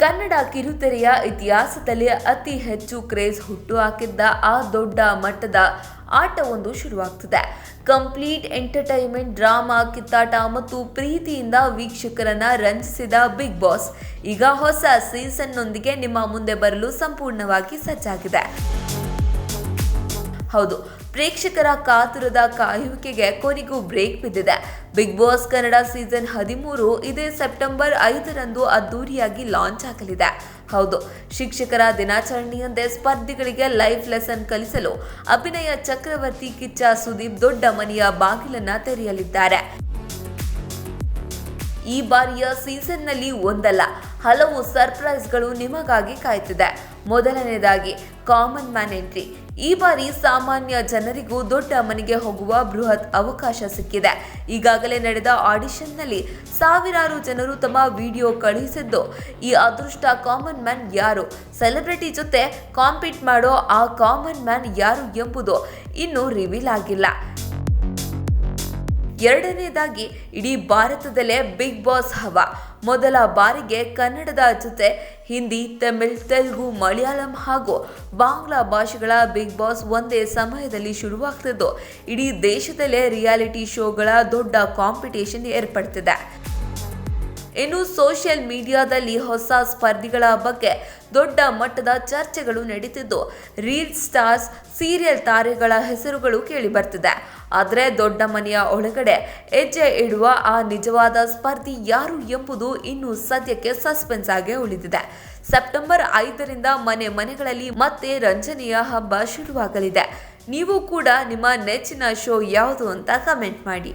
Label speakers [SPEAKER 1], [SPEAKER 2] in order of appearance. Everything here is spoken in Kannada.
[SPEAKER 1] ಕನ್ನಡ ಕಿರುತೆರೆಯ ಇತಿಹಾಸದಲ್ಲಿ ಅತಿ ಹೆಚ್ಚು ಕ್ರೇಜ್ ಹುಟ್ಟುಹಾಕಿದ್ದ ಆ ದೊಡ್ಡ ಮಟ್ಟದ ಆಟವೊಂದು ಶುರುವಾಗ್ತಿದೆ. ಕಂಪ್ಲೀಟ್ ಎಂಟರ್ಟೈನ್ಮೆಂಟ್, ಡ್ರಾಮಾ, ಕಿತ್ತಾಟ ಮತ್ತು ಪ್ರೀತಿಯಿಂದ ವೀಕ್ಷಕರನ್ನ ರಂಜಿಸಿದ ಬಿಗ್ ಬಾಸ್ ಈಗ ಹೊಸ ಸೀಸನ್ನೊಂದಿಗೆ ನಿಮ್ಮ ಮುಂದೆ ಬರಲು ಸಂಪೂರ್ಣವಾಗಿ ಸಜ್ಜಾಗಿದೆ. ಹೌದು, ಪ್ರೇಕ್ಷಕರ ಕಾತುರದ ಕಾಯುವಿಕೆಗೆ ಕೊನೆಗೂ ಬ್ರೇಕ್ ಬಿದ್ದಿದೆ. ಬಿಗ್ ಬಾಸ್ ಕನ್ನಡ ಸೀಸನ್ 13 ಇದೇ ಸೆಪ್ಟೆಂಬರ್ 5ರಂದು ಅದ್ದೂರಿಯಾಗಿ ಲಾಂಚ್ ಆಗಲಿದೆ. ಹೌದು, ಶಿಕ್ಷಕರ ದಿನಾಚರಣೆಯಂದೇ ಸ್ಪರ್ಧಿಗಳಿಗೆ ಲೈಫ್ ಲೆಸನ್ ಕಲಿಸಲು ಅಭಿನಯ ಚಕ್ರವರ್ತಿ ಕಿಚ್ಚ ಸುದೀಪ್ ದೊಡ್ಡ ಮನೆಯ ಬಾಗಿಲನ್ನ ತೆರೆಯಲಿದ್ದಾರೆ. ಈ ಬಾರಿಯ ಸೀಸನ್ನಲ್ಲಿ ಒಂದಲ್ಲ ಹಲವು ಸರ್ಪ್ರೈಸ್ಗಳು ನಿಮಗಾಗಿ ಕಾಯ್ತಿದೆ. ಮೊದಲನೇದಾಗಿ ಕಾಮನ್ ಮ್ಯಾನ್ ಎಂಟ್ರಿ. ಈ ಬಾರಿ ಸಾಮಾನ್ಯ ಜನರಿಗೂ ದೊಡ್ಡ ಮನೆಗೆ ಹೋಗುವ ಬೃಹತ್ ಅವಕಾಶ ಸಿಕ್ಕಿದೆ. ಈಗಾಗಲೇ ನಡೆದ ಆಡಿಷನ್ನಲ್ಲಿ ಸಾವಿರಾರು ಜನರು ತಮ್ಮ ವಿಡಿಯೋ ಕಳುಹಿಸಿದ್ದು, ಈ ಅದೃಷ್ಟ ಕಾಮನ್ ಮ್ಯಾನ್ ಯಾರು, ಸೆಲೆಬ್ರಿಟಿ ಜೊತೆ ಕಾಂಪೀಟ್ ಮಾಡೋ ಆ ಕಾಮನ್ ಮ್ಯಾನ್ ಯಾರು ಎಂಬುದು ಇನ್ನೂ ರಿವೀಲ್ ಆಗಿಲ್ಲ. ಎರಡನೇದಾಗಿ ಇಡೀ ಭಾರತದಲ್ಲೇ ಬಿಗ್ ಬಾಸ್ ಹವಾ. ಮೊದಲ ಬಾರಿಗೆ ಕನ್ನಡದ ಜೊತೆ ಹಿಂದಿ, ತಮಿಳ್, ತೆಲುಗು, ಮಲಯಾಳಂ ಹಾಗೂ ಬಾಂಗ್ಲಾ ಭಾಷೆಗಳ ಬಿಗ್ ಬಾಸ್ ಒಂದೇ ಸಮಯದಲ್ಲಿ ಶುರುವಾಗ್ತಿದ್ದು, ಇಡೀ ದೇಶದಲ್ಲೇ ರಿಯಾಲಿಟಿ ಶೋಗಳ ದೊಡ್ಡ ಕಾಂಪಿಟೇಷನ್ ಏರ್ಪಡ್ತಿದೆ. ಇನ್ನು ಸೋಷಿಯಲ್ ಮೀಡಿಯಾದಲ್ಲಿ ಹೊಸ ಸ್ಪರ್ಧಿಗಳ ಬಗ್ಗೆ ದೊಡ್ಡ ಮಟ್ಟದ ಚರ್ಚೆಗಳು ನಡೀತಿದ್ದು, ರೀಲ್ ಸ್ಟಾರ್ಸ್, ಸೀರಿಯಲ್ ತಾರೆಗಳ ಹೆಸರುಗಳು ಕೇಳಿಬರ್ತಿದೆ. ಆದರೆ ದೊಡ್ಡ ಮನೆಯ ಒಳಗಡೆ ಹೆಜ್ಜೆ ಇಡುವ ಆ ನಿಜವಾದ ಸ್ಪರ್ಧಿ ಯಾರು ಎಂಬುದು ಇನ್ನೂ ಸದ್ಯಕ್ಕೆ ಸಸ್ಪೆನ್ಸ್ ಆಗೇ ಉಳಿದಿದೆ. ಸೆಪ್ಟೆಂಬರ್ 5ರಿಂದ ಮನೆಗಳಲ್ಲಿ ಮತ್ತೆ ರಂಜನೆಯ ಹಬ್ಬ ಶುರುವಾಗಲಿದೆ. ನೀವು ಕೂಡ ನಿಮ್ಮ ನೆಚ್ಚಿನ ಶೋ ಯಾವುದು ಅಂತ ಕಮೆಂಟ್ ಮಾಡಿ.